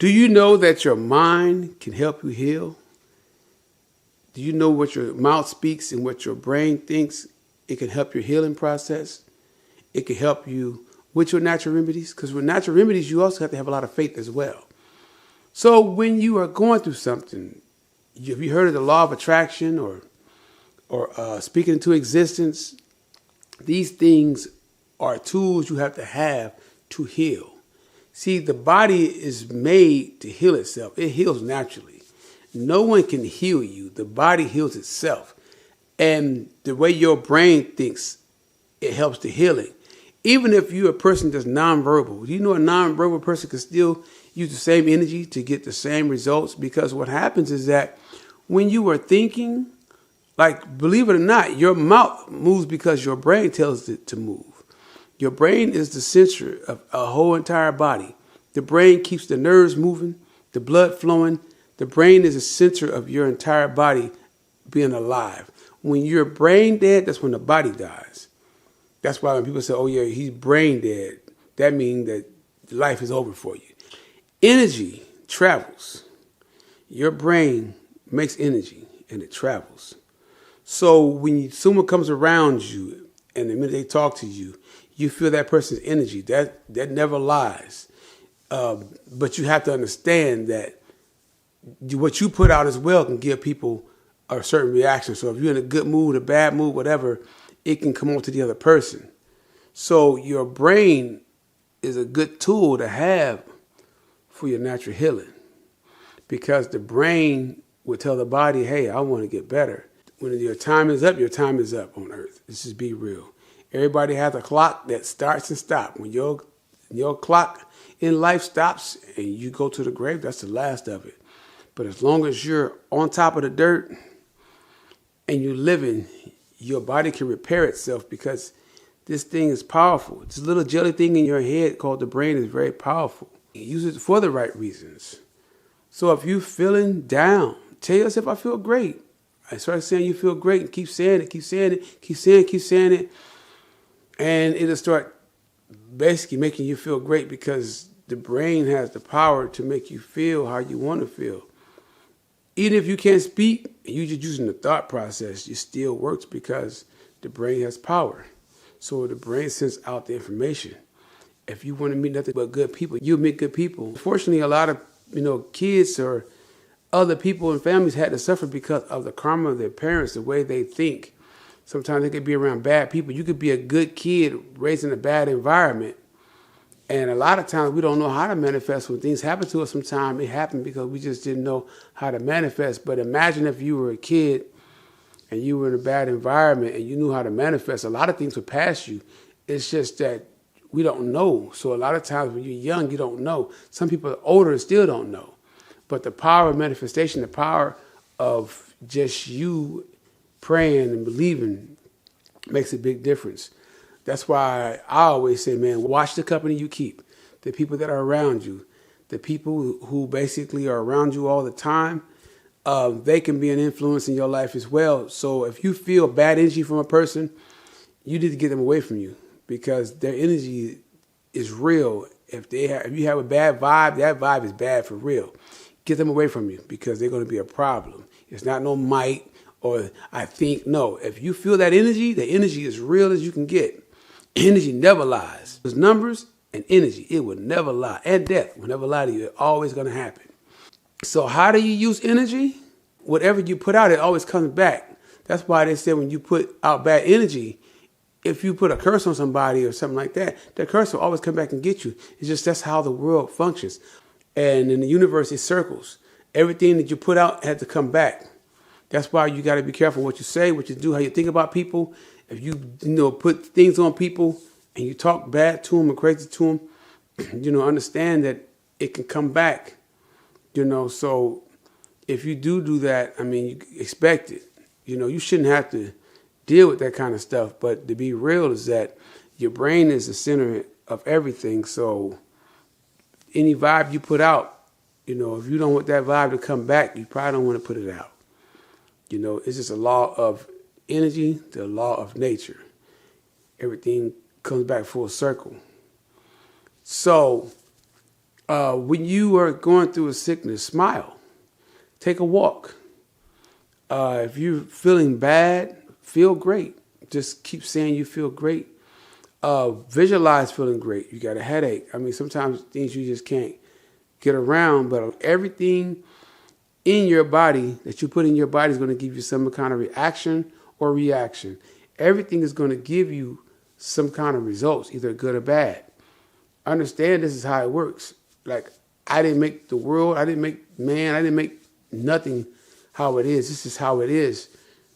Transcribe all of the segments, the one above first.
Do you know that your mind can help you heal? Do you know what your mouth speaks and what your brain thinks? It can help your healing process. It can help you with your natural remedies. Because with natural remedies, you also have to have a lot of faith as well. So when you are going through something, have you heard of the law of attraction or speaking into existence? These things are tools you have to heal. See, the body is made to heal itself. It heals naturally. No one can heal you. The body heals itself. And the way your brain thinks, it helps the healing. Even if you're a person that's nonverbal, you know a nonverbal person can still use the same energy to get the same results, because what happens is that when you are thinking, like, believe it or not, your mouth moves because your brain tells it to move. Your brain is the center of a whole entire body. The brain keeps the nerves moving, the blood flowing. The brain is the center of your entire body being alive. When you're brain dead, that's when the body dies. That's why when people say, oh yeah, he's brain dead, that means that life is over for you. Energy travels. Your brain makes energy and it travels. So when someone comes around you and the minute they talk to you, you feel that person's energy. That never lies. But you have to understand that what you put out as well can give people a certain reaction. So if you're in a good mood, a bad mood, whatever, it can come on to the other person. So your brain is a good tool to have for your natural healing, because the brain will tell the body, hey, I want to get better. When your time is up on earth. Let's just be real. Everybody has a clock that starts and stops. When your clock in life stops and you go to the grave, that's the last of it. But as long as you're on top of the dirt and you're living, your body can repair itself, because this thing is powerful. This little jelly thing in your head called the brain is very powerful. Use it for the right reasons. So if you're feeling down, tell yourself, I feel great. I start saying you feel great and keep saying it, keep saying it, keep saying it. And it'll start basically making you feel great, because the brain has the power to make you feel how you want to feel. Even if you can't speak, you're just using the thought process, it still works because the brain has power. So the brain sends out the information. If you want to meet nothing but good people, you'll meet good people. Unfortunately, a lot of kids or other people and families had to suffer because of the karma of their parents, the way they think. Sometimes they could be around bad people. You could be a good kid raised in a bad environment. And a lot of times we don't know how to manifest. When things happen to us, sometimes it happened because we just didn't know how to manifest. But imagine if you were a kid and you were in a bad environment and you knew how to manifest. A lot of things would pass you. It's just that we don't know. So a lot of times when you're young, you don't know. Some people are older and still don't know. But the power of manifestation, the power of just you praying and believing makes a big difference. That's why I always say, man, watch the company you keep, the people that are around you, the people who basically are around you all the time. They can be an influence in your life as well. So if you feel bad energy from a person, you need to get them away from you, because their energy is real. If you have a bad vibe, that vibe is bad for real. Get them away from you, because they're going to be a problem. It's not no might or I think. No, if you feel that energy, the energy is real as you can get. Energy never lies. There's numbers and energy. It will never lie. And death will never lie to you. It's always going to happen. So how do you use energy? Whatever you put out, it always comes back. That's why they say when you put out bad energy, if you put a curse on somebody or something like that, that curse will always come back and get you. It's just that's how the world functions. And in the universe, it circles. Everything that you put out had to come back. That's why you got to be careful what you say, what you do, how you think about people. If you put things on people and you talk bad to them or crazy to them, understand that it can come back. So if you do that, you expect it. You shouldn't have to deal with that kind of stuff. But to be real is that your brain is the center of everything. So any vibe you put out, if you don't want that vibe to come back, you probably don't want to put it out. It's just a law of energy, the law of nature. Everything comes back full circle. So When you are going through a sickness, smile. Take a walk. If you're feeling bad, feel great. Just keep saying you feel great. Visualize feeling great. You got a headache. I mean, sometimes things you just can't get around, but everything in your body that you put in your body is going to give you some kind of reaction or reaction. Everything is going to give you some kind of results, either good or bad. Understand this is how it works. Like, I didn't make the world, I didn't make man, I didn't make nothing how it is. This is how it is.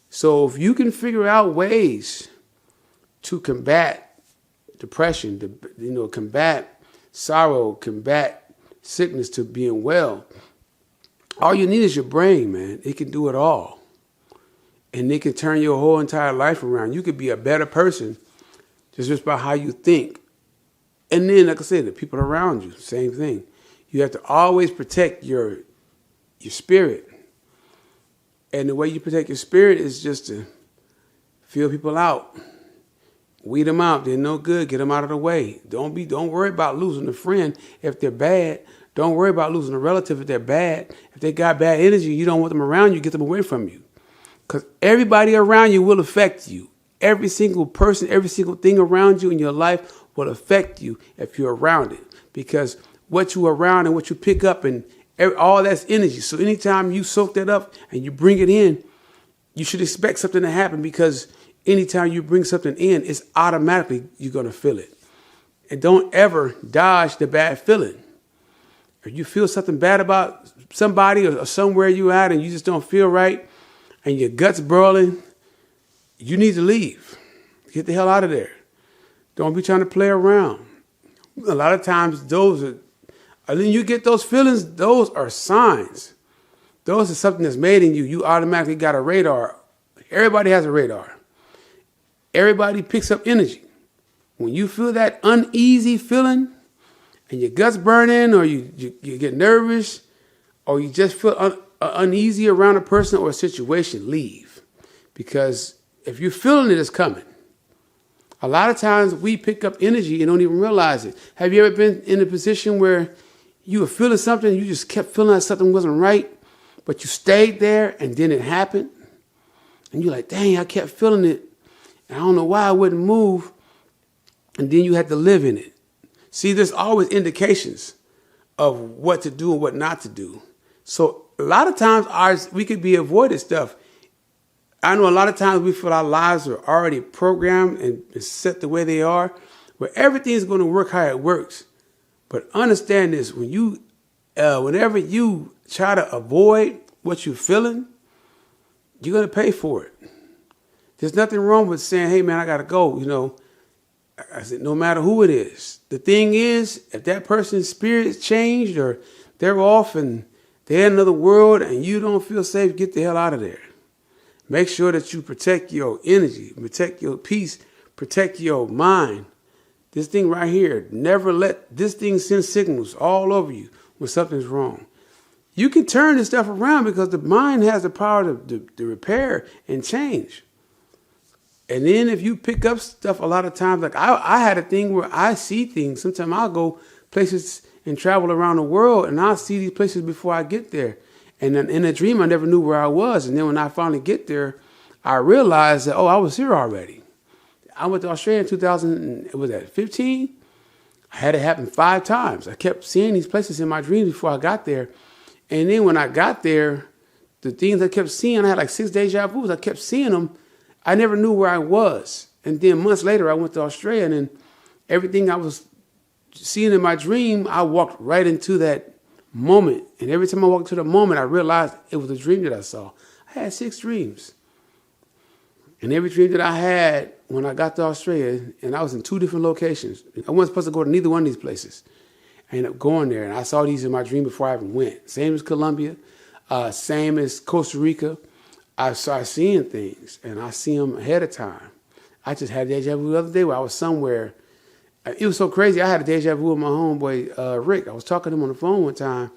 So if you can figure out ways to combat depression, to combat sorrow, combat sickness, to being well, all you need is your brain, man. It can do it all. And it can turn your whole entire life around. You could be a better person just by how you think. And then, like I said, the people around you, same thing. You have to always protect your spirit. And the way you protect your spirit is just to feel people out. Weed them out. They're no good. Get them out of the way. Don't worry about losing a friend if they're bad. Don't worry about losing a relative if they're bad. If they got bad energy, you don't want them around you, get them away from you. Because everybody around you will affect you. Every single person, every single thing around you in your life will affect you if you're around it. Because what you're around and what you pick up, and all that's energy. So anytime you soak that up and you bring it in, you should expect something to happen, because anytime you bring something in, it's automatically you're going to feel it. And don't ever dodge the bad feeling. If you feel something bad about somebody or somewhere you at and you just don't feel right and your gut's boiling, you need to leave. Get the hell out of there. Don't be trying to play around. A lot of times and then you get those feelings, those are signs. Those are something that's made in you. You automatically got a radar. Everybody has a radar. Everybody picks up energy. When you feel that uneasy feeling and your gut's burning, or you get nervous, or you just feel uneasy around a person or a situation, leave. Because if you're feeling it, it's coming. A lot of times we pick up energy and don't even realize it. Have you ever been in a position where you were feeling something, you just kept feeling like something wasn't right, but you stayed there and then it happened? And you're like, dang, I kept feeling it. And I don't know why I wouldn't move. And then you had to live in it. See, there's always indications of what to do and what not to do. So a lot of times we could be avoided stuff. I know a lot of times we feel our lives are already programmed and set the way they are, where everything's going to work how it works. But understand this: whenever you try to avoid what you're feeling, you're going to pay for it. There's nothing wrong with saying, "Hey, man, I got to go." I said, no matter who it is. The thing is, if that person's spirit changed or they're off and they're in another world and you don't feel safe, get the hell out of there. Make sure that you protect your energy, protect your peace, protect your mind. This thing right here, never let this thing send signals all over you when something's wrong. You can turn this stuff around because the mind has the power to repair and change. And then if you pick up stuff a lot of times, like I had a thing where I see things. Sometimes I'll go places and travel around the world and I'll see these places before I get there. And then in a dream, I never knew where I was. And then when I finally get there, I realized that, I was here already. I went to Australia in 2015. I had it happen 5 times. I kept seeing these places in my dreams before I got there. And then when I got there, the things I kept seeing, I had like 6 deja vus. I kept seeing them. I never knew where I was. And then months later, I went to Australia, and then everything I was seeing in my dream, I walked right into that moment. And every time I walked into the moment, I realized it was a dream that I saw. I had 6 dreams. And every dream that I had when I got to Australia, and I was in 2 different locations. I wasn't supposed to go to neither one of these places. I ended up going there, and I saw these in my dream before I even went. Same as Colombia, same as Costa Rica. I started seeing things, and I see them ahead of time. I just had a deja vu the other day where I was somewhere. It was so crazy. I had a deja vu with my homeboy, Rick. I was talking to him on the phone one time,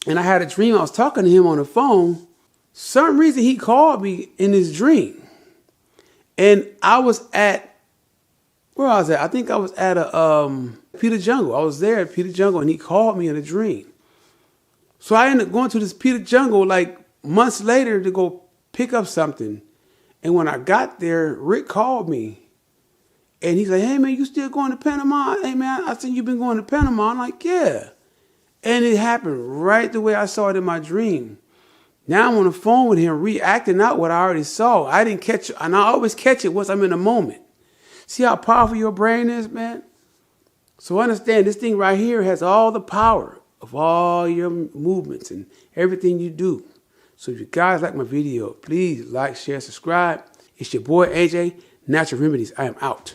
and I had a dream. I was talking to him on the phone. Some reason he called me in his dream, and I was at, where I was at? I think I was at Peter Jungle. I was there at Peter Jungle, and he called me in a dream. So I ended up going to this Peter Jungle like months later to go pick up something. And when I got there, Rick called me. And he's like, hey, man, you still going to Panama? Hey, man, I think you've been going to Panama. I'm like, yeah. And it happened right the way I saw it in my dream. Now I'm on the phone with him, reacting out what I already saw. I didn't catch it, and I always catch it once I'm in the moment. See how powerful your brain is, man? So understand, this thing right here has all the power of all your movements and everything you do. So if you guys like my video, please like, share, subscribe. It's your boy AJ, Natural Remedies. I am out.